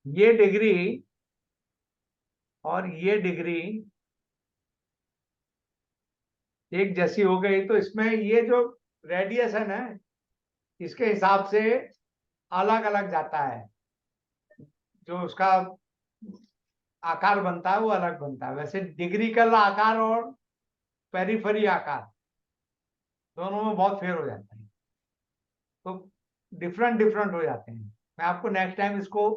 ये डिग्री और ये डिग्री एक जैसी हो गई, तो इसमें ये जो रेडिएशन है इसके हिसाब से अलग अलग जाता है, जो उसका आकार बनता है वो अलग बनता है। वैसे डिग्रिकल आकार और पेरिफेरी आकार दोनों में बहुत फेर हो जाता है, तो डिफरेंट डिफरेंट हो जाते हैं। मैं आपको नेक्स्ट टाइम इसको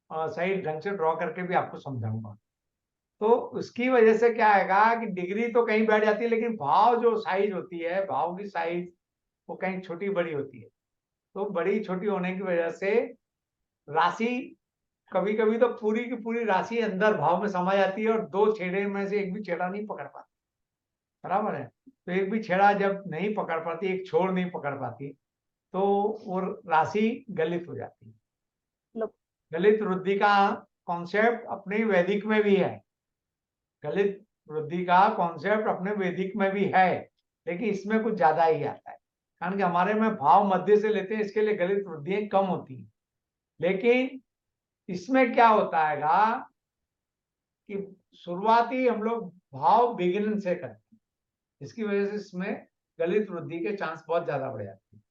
सही ढंग से ड्रॉ करके भी आपको समझाऊंगा। तो उसकी वजह से क्या आएगा कि डिग्री तो कहीं बैठ जाती है, लेकिन भाव जो साइज होती है, भाव की साइज वो कहीं छोटी बड़ी होती है। तो बड़ी छोटी होने की वजह से राशि कभी कभी तो पूरी की पूरी राशि अंदर भाव में समा जाती है और दो छेड़े में से एक भी छेड़ा नहीं पकड़ पाती। बराबर है। तो एक भी छेड़ा जब नहीं पकड़ पाती, एक छोर नहीं पकड़ पाती, तो वो राशि गलित हो जाती है। लो। गलित वृद्धि का कॉन्सेप्ट अपने वैदिक में भी है, गलित वृद्धि का कॉन्सेप्ट अपने वैदिक में भी है, लेकिन इसमें कुछ ज्यादा ही आता है, कारण कि हमारे में भाव मध्य से लेते हैं, इसके लिए गलित वृद्धियां कम होती हैं। लेकिन इसमें क्या होता है कि शुरुआती हम लोग भाव बिगिनिंग से करते हैं, इसकी वजह से इसमें गलित वृद्धि के चांस बहुत ज्यादा बढ़ जाते हैं।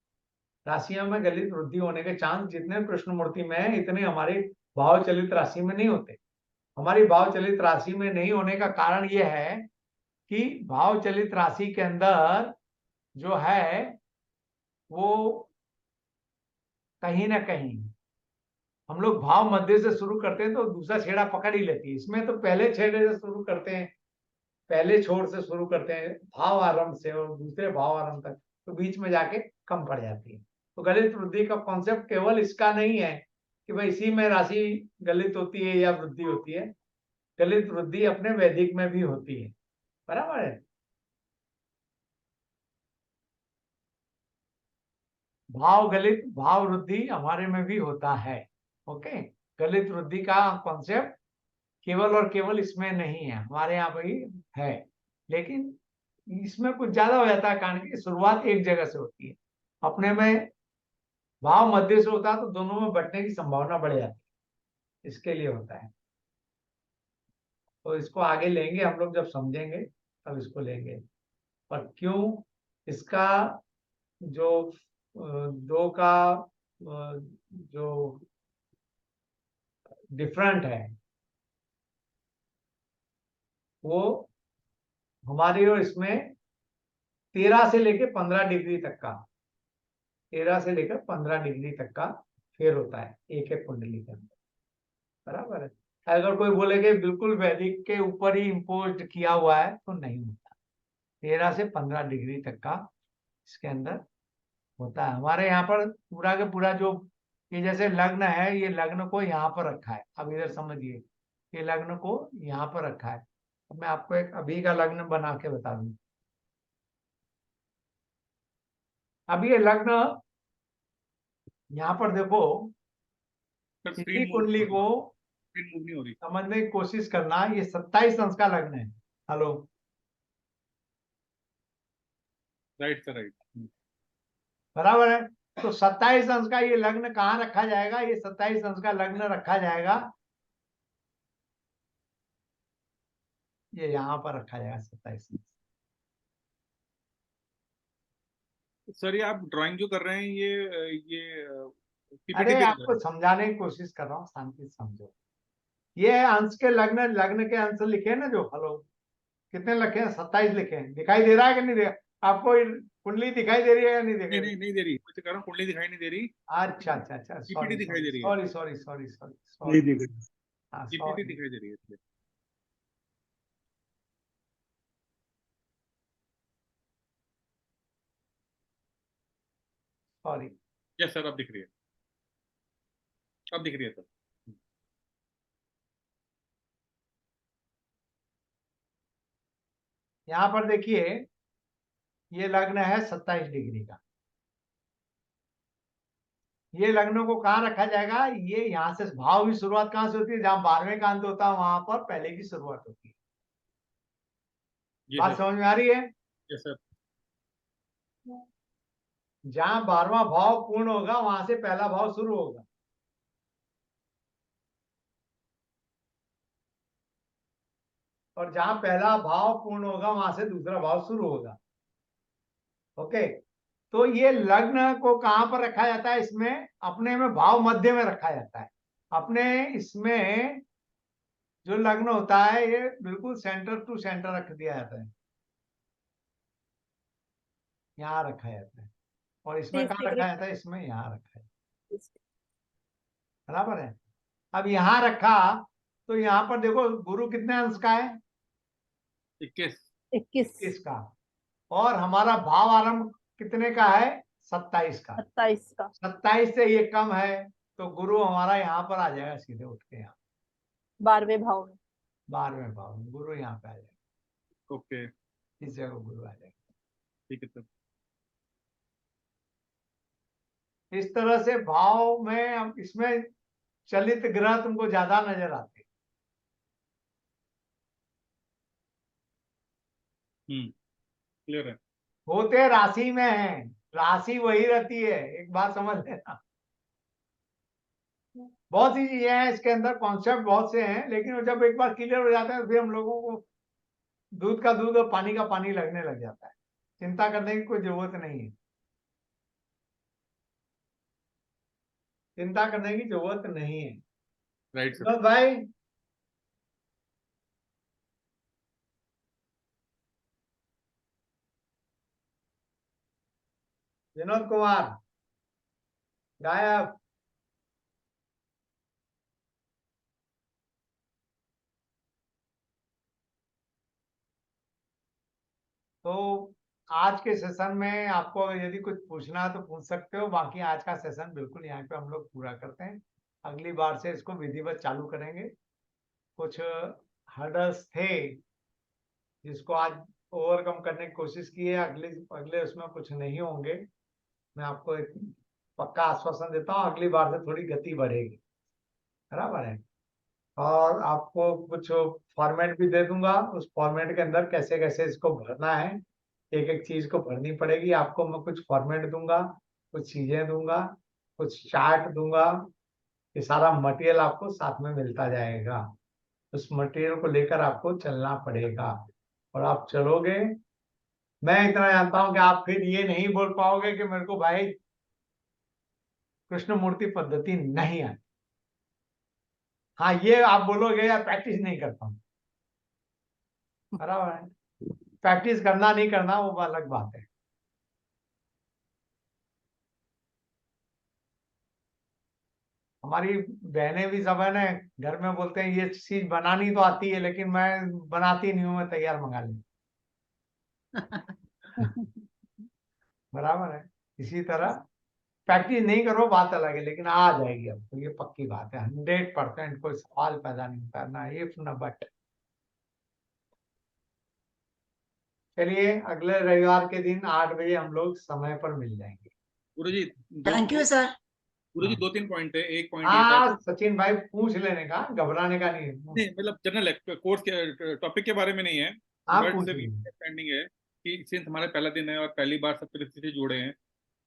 राशियों में गलित वृद्धि होने के चांस जितने कृष्ण मूर्ति में है, इतने हमारी भाव चलित राशि में नहीं होते। हमारी भाव चलित राशि में नहीं होने का कारण यह है कि भाव चलित राशि के अंदर जो है वो कहीं ना कहीं हम लोग भाव मध्य से शुरू करते हैं तो दूसरा छेड़ा पकड़ ही लेती है। इसमें तो पहले छेड़े से शुरू करते हैं, पहले छोर से शुरू करते हैं भाव आरंभ से, और दूसरे भाव आरंभ तक, तो बीच में जाके कम पड़ जाती है। तो गलित वृद्धि का कॉन्सेप्ट केवल इसका नहीं है कि भाई इसी में राशि गलित होती है या वृद्धि होती है, गलित वृद्धि अपने वैदिक में भी होती है। बराबर है। भाव गलित भाव वृद्धि हमारे में भी होता है। ओके, गलित वृद्धि का कॉन्सेप्ट केवल और केवल इसमें नहीं है, हमारे यहाँ पर ही है, लेकिन इसमें कुछ ज्यादा हो जाता है, कारण की शुरुआत एक जगह से होती है। अपने में भाव मध्य से होता है तो दोनों में बंटने की संभावना बढ़ जाती है, इसके लिए होता है। तो इसको आगे लेंगे हम लोग, जब समझेंगे तब इसको लेंगे। पर क्यों इसका जो दो का जो डिफरेंट है वो हमारी और इसमें 13 से लेकर 15 डिग्री तक का, 13 से लेकर 15 डिग्री तक का फेर होता है एक एक कुंडली के अंदर। बराबर है। अगर कोई बोले कि बिल्कुल वैदिक के ऊपर ही इम्पोज किया हुआ है, तो नहीं होता। 13 से 15 डिग्री तक का इसके अंदर होता है। हमारे यहाँ पर पूरा के पूरा जो ये जैसे लग्न है, ये लग्न को यहाँ पर रखा है। अब इधर समझिए, ये लग्न को यहाँ पर रखा है। अब मैं आपको एक अभी का लग्न बना के बता दूं। अब ये लग्न यहाँ पर देखो, सर इसी स्क्रीन कुंडली को मूव नहीं हो रही। समझने की कोशिश करना। ये 27 अंश का लग्न है। Hello, right sir, right. बराबर है। तो 27 अंश का ये लग्न कहाँ रखा जाएगा? ये 27 अंश का लग्न रखा जाएगा, ये यहाँ पर रखा जाएगा 27 अंश। सर ये आप ड्राइंग जो कर रहे हैं ये पीपीटी अरे पे कर रहे आपको समझाने की कोशिश कर रहा हूँ, शांति से समझो। ये है अंश के लग्न, लग्न के अंश लिखे हैं ना जो। हेलो, कितने लिखे हैं? 27 लिखे हैं। दिखाई दे रहा है कि नहीं? दे आपको ये कुंडली दिखाई दे रही है या नहीं हैं? दिखाई? नहीं नहीं दे रही, मैं तो कह रहा हूँ कुंडली दिखाई नहीं दे रही, अच्छा अच्छा अच्छा, पीपीटी सॉरी दिखाई सॉरी दे रही है। सॉरी सॉरी सॉरी सॉरी नहीं सॉरी, दिख रही, हाँ पीपीटी सॉरी दिखाई दे रही है इसलिए। सॉरी। यस सर, अब दिख रही है, अब दिख रही है सर। यहाँ पर देखिए, ये लग्न है 27 डिग्री का। ये लग्नों को कहाँ रखा जाएगा? ये यहाँ से भाव की शुरुआत कहाँ से होती है? जहां 12वें का अंत होता है वहां पर पहले की शुरुआत होती है। जी बात सर, समझ में आ रही है? Yes sir. जहां 12वां भाव पूर्ण होगा वहां से पहला भाव शुरू होगा। और जहां पहला भाव पूर्ण होगा वहां से दूसरा भाव शुरू होगा। ओके, तो ये लग्न को कहां पर रखा जाता है? इसमें अपने में भाव मध्य में रखा जाता है। अपने इसमें जो लग्न होता है ये बिल्कुल सेंटर टू सेंटर रख दिया जाता है, यहाँ रखा जाता है। और इसमें 30 कहाँ डिग्री। रखा जाता है? इसमें यहाँ रखा है। बराबर है। अब यहाँ रखा तो यहाँ पर देखो गुरु कितने अंश का है? 21। 21। इसका। और हमारा भाव आरंभ कितने का है? 27 का। 27 का। 27 से ये कम है तो गुरु हमारा यहाँ पर आ जाएगा, सीधे उठ के यहाँ 12वें भाव में। 12वें भाव में गुरु यहाँ पे आ जाएगा। ओके, इस जगह गुरु आ जाएगा। ठीक है सर। इस तरह से भाव में हम इसमें चलित ग्रह तुमको ज्यादा नजर आते। क्लियर है। होते राशि में है, राशि वही रहती है, एक बात समझ लेना। बहुत सी चीजें हैं इसके अंदर, कॉन्सेप्ट बहुत से हैं, लेकिन वो जब एक बार क्लियर हो जाते हैं फिर हम लोगों को दूध का दूध और पानी का पानी लगने लग जाता है। चिंता करने की कोई जरूरत नहीं है, चिंता करने की जरूरत नहीं है। Right sir. विनोद भाई, विनोद कुमार गायब। तो आज के सेशन में आपको अगर यदि कुछ पूछना है तो पूछ सकते हो, बाकी आज का सेशन बिल्कुल यहाँ पे हम लोग पूरा करते हैं। अगली बार से इसको विधिवत चालू करेंगे। कुछ हर्डल्स थे जिसको आज ओवरकम करने की कोशिश की है, अगले अगले उसमें कुछ नहीं होंगे। मैं आपको एक पक्का आश्वासन देता हूँ, अगली बार से थोड़ी गति बढ़ेगी। बराबर है। और आपको कुछ फॉर्मेट भी दे दूंगा, उस फॉर्मेट के अंदर कैसे कैसे इसको भरना है, एक एक चीज को भरनी पड़ेगी आपको। मैं कुछ फॉर्मेट दूंगा, कुछ चीजें दूंगा, कुछ चार्ट दूंगा। ये सारा मटेरियल आपको साथ में मिलता जाएगा। उस मटेरियल को लेकर आपको चलना पड़ेगा और आप चलोगे। मैं इतना जानता हूं कि आप फिर ये नहीं बोल पाओगे कि मेरे को भाई कृष्णमूर्ति पद्धति नहीं आती। हाँ, ये आप बोलोगे यार प्रैक्टिस नहीं करता हूं। बराबर है। प्रैक्टिस करना नहीं करना वो अलग बात है। हमारी बहनें भी सब है ना, घर में बोलते हैं ये चीज बनानी तो आती है लेकिन मैं बनाती नहीं हूं, मैं तैयार मंगा ली। बराबर है। इसी तरह प्रैक्टिस नहीं करो बात अलग है, लेकिन आ जाएगी अब तो, ये पक्की बात है। 100% कोई सवाल पैदा नहीं करना, इफ न बट। चलिए अगले रविवार के दिन 8 बजे हम लोग समय पर मिल जाएंगे। गुरुजी, थैंक यू सर। गुरुजी हाँ। 2-3 पॉइंट है। एक पॉइंट ये था हाँ सचिन भाई, पूछ लेने का, घबराने का नहीं। नहीं, मतलब जनरल है, कोर्स के टॉपिक के बारे में नहीं है, आप बट पूछ सिर्फ लेंगे। अंडरस्टैंडिंग है कि सिंस हमारा पहला दिन है और पहली बार सब कृषि से जुड़े हैं,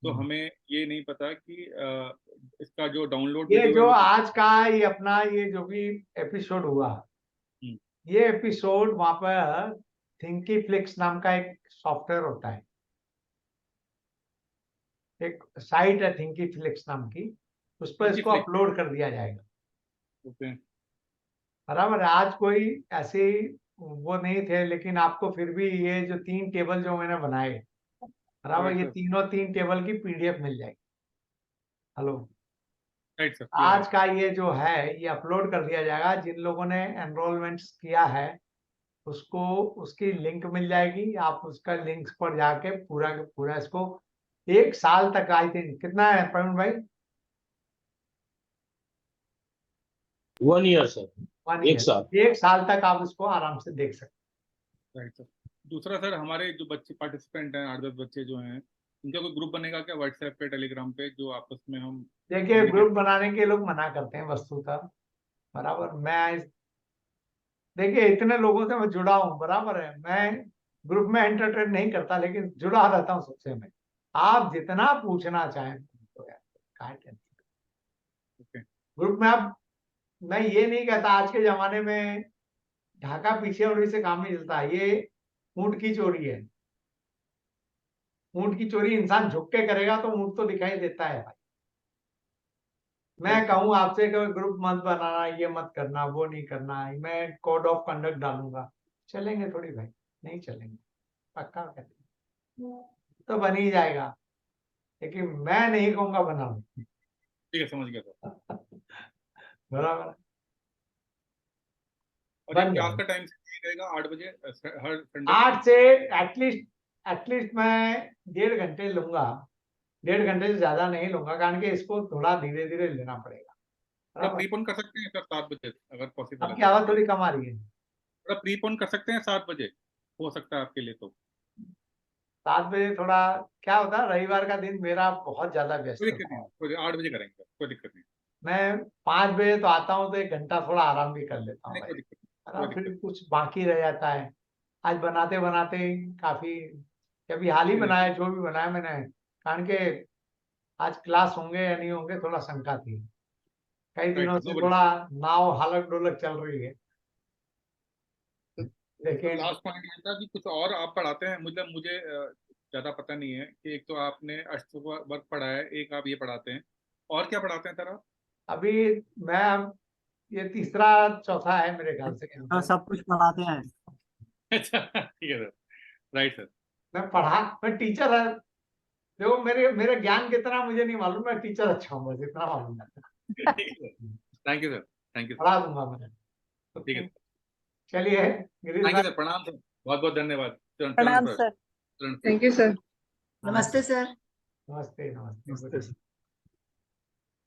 तो हमें ये नहीं पता कि इसका जो डाउनलोड ये वीडियो है जो वो आज का ये अपना ये जो भी एपिसोड हुआ, हम्म, ये एपिसोड वहां पर थिंकीफ्लिक्स नाम का एक सॉफ्टवेयर होता है, एक साइट है थिंकीफ्लिक्स नाम की, उस पर इसको Thinkific, अपलोड कर दिया जाएगा। ओके, बराबर है। आज कोई ऐसे वो नहीं थे, लेकिन आपको फिर भी ये जो 3 टेबल जो मैंने बनाए, बराबर, राइट ये सर, तीनों 3 टेबल की पीडीएफ मिल जाएगी। हेलो, राइट सर, क्लियर आज है। का ये जो है ये अपलोड कर दिया जाएगा। जिन लोगों ने एनरोलमेंट किया है उसको उसकी लिंक मिल जाएगी, आप उसका लिंक पर जाके पूरा के पूरा इसको 1 साल तक, आई थिंक कितना है प्रवीण भाई, 1 ईयर सर, 1 1 साल। ईयर, 1 साल तक आप इसको आराम से देख सकते राइट सर। दूसरा सर, हमारे जो बच्चे पार्टिसिपेंट हैं, 8-10 बच्चे जो हैं, उनका कोई ग्रुप बनेगा क्या व्हाट्सएप पे, टेलीग्राम पे, जो आपस में हम हैं। देखिए, ग्रुप बनाने के लोग मना करते हैं वस्तुतः, बराबर। देखिए, इतने लोगों से मैं जुड़ा हूँ, बराबर है, मैं ग्रुप में एंटरटेन नहीं करता, लेकिन जुड़ा रहता हूँ सबसे मैं। आप जितना पूछना चाहें तो यार, काय टेंशन। ओके, ग्रुप में आप, मैं ये नहीं कहता आज के जमाने में ढाका पीछे और से काम नहीं चलता, ये ऊंट की चोरी है। ऊंट की चोरी इंसान झुक के करेगा तो ऊंट तो दिखाई देता है भाई। मैं कहूँ आपसे कि ग्रुप मत बनाना, ये मत करना, वो नहीं करना, मैं कोड ऑफ कंडक्ट डालूंगा, चलेंगे थोड़ी भाई, नहीं चलेंगे, पक्का कहते हैं। तो बन ही जाएगा, लेकिन मैं नहीं कहूंगा बनाओ। ठीक है, समझ गया सर। बराबर है, और ये बन क्लास जाएगा। का टाइम रहेगा 8 बजे हर संडे 8 से एटलीस्ट मैं 1.5 घंटे लूंगा, 1.5 घंटे से ज्यादा नहीं लूंगा, कारण कि इसको थोड़ा धीरे धीरे लेना पड़ेगा। थोड़ा बराबर। प्रीपोन कर सकते हैं सर 7 बजे अगर पॉसिबल है आपकी तो आवाज आपके थोड़ी लिए, कम आ रही है। थोड़ा प्रीपोन कर सकते हैं 7 बजे, हो सकता है आपके लिए तो। 7 बजे थोड़ा, क्या होता है, रविवार का दिन मेरा बहुत ज्यादा व्यस्त कोई दिक्कत होता नहीं, है। कोई 8 बजे करेंगे सर, कोई दिक्कत नहीं, मैं 5 बजे तो आता हूँ, तो 1 घंटा थोड़ा आराम भी कर लेता हूँ नहीं भाई, कोई दिक्कत नहीं, है ना, कोई दिक्कत फिर नहीं, कुछ बाकी रह जाता है। आज बनाते बनाते काफी, अभी हाल ही कोई दिक्कत बनाया जो भी बनाया मैंने, कारण के आज क्लास होंगे या नहीं होंगे थोड़ा शंका थी, कई नहीं। राइट दिनों सर, से नो वरी। थोड़ा नाव हालक डोलक चल रही है, तो लेकिन लास्ट पॉइंट ये था कि कुछ और आप पढ़ाते हैं, मुझे मुझे ज्यादा पता नहीं है कि एक तो आपने अष्टवर्ग पढ़ा है, एक आप ये पढ़ाते हैं, और क्या पढ़ाते हैं सर आप? अभी मैं, ये तीसरा चौथा है मेरे ख्याल से, हाँ, सब कुछ पढ़ाते हैं। अच्छा, ठीक है सर, राइट सर, मैं टीचर है। देखो, मेरे मेरे ज्ञान कितना मुझे नहीं मालूम, मैं टीचर अच्छा हूँ, बस इतना मालूम है। ठीक है sir, thank you sir, thank you sir, पढ़ा दूंगा मैं। ठीक है, चलिए गिरीश थैंक यू भाई, सर, प्रणाम सर, बहुत बहुत धन्यवाद, चरण चरण प्रणाम पर सर। चरण पर। नमस्ते सर। नमस्ते नमस्ते नमस्ते नमस्ते। सर।